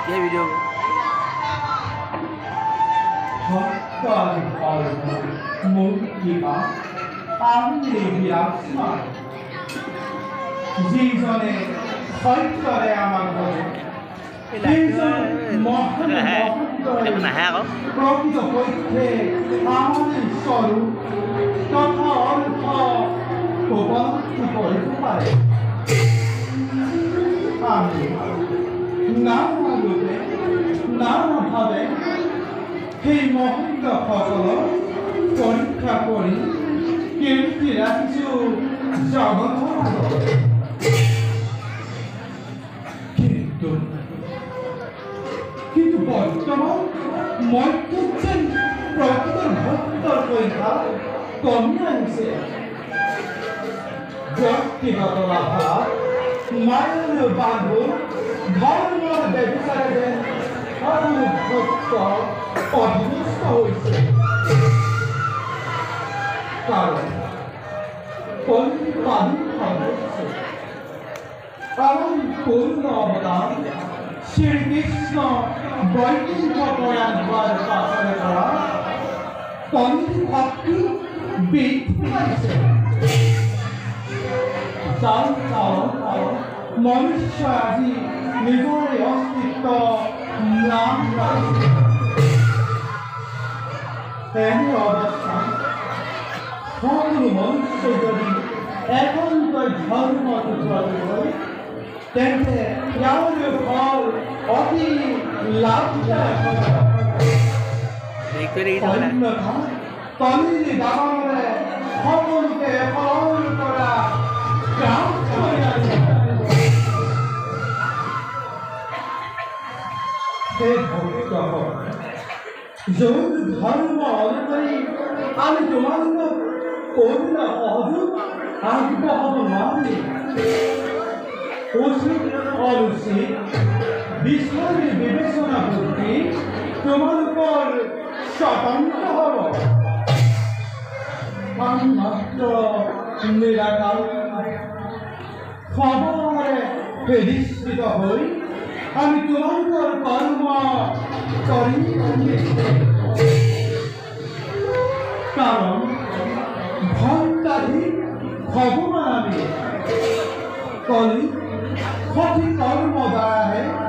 ये वीडियो নানাভাবে সেই মহন্ত সকলক পরীক্ষা করি কেমতি রাখিছো জগত কিন্তু বর্তমান মধ্যচ্ছেন প্রকৃত ভক্তর পরীক্ষা কমে আনছে ব্যক্তিগত লাভালাভ মায়ের বান্ধব ধর্মের ব্যবসারে ভক্ত অধীনস্থ হয়েছে কারণ কারণ পূর্ণ অবদান শ্রীকৃষ্ণ বৈকুণ্ঠ প্রয়াণ হওয়ার পাশে করা পন্থী ভক্তি বৃদ্ধি পাইছে যার কারণ মনুষ্য আজি নিজের অস্তিত্ব নাম তেমনি অবস্থায় সকল মনুষ্য যদি একান্ত ধর্ম উৎপাদন করে তেমনি ইয়ার ফল অতি লাভদায়ক অন্যথা তন্নি দাবারে সকলকে পালন করা যোগ ধর্ম অনুযায়ী আমি তোমাদের করুণ অযুগ আগ্রহ মানে উচিত অনুচিত বিষয়ের বিবেচনা করতে তোমার উপর স্বতন্ত্র হব আমি মাত্র নিরাকার খবরে ফেরিষ্কৃত হই আমি তোমার কর্ম করি কারণ ভক্তাধি ভগবান আমি কলি সঠিক কর্ম দ্বারা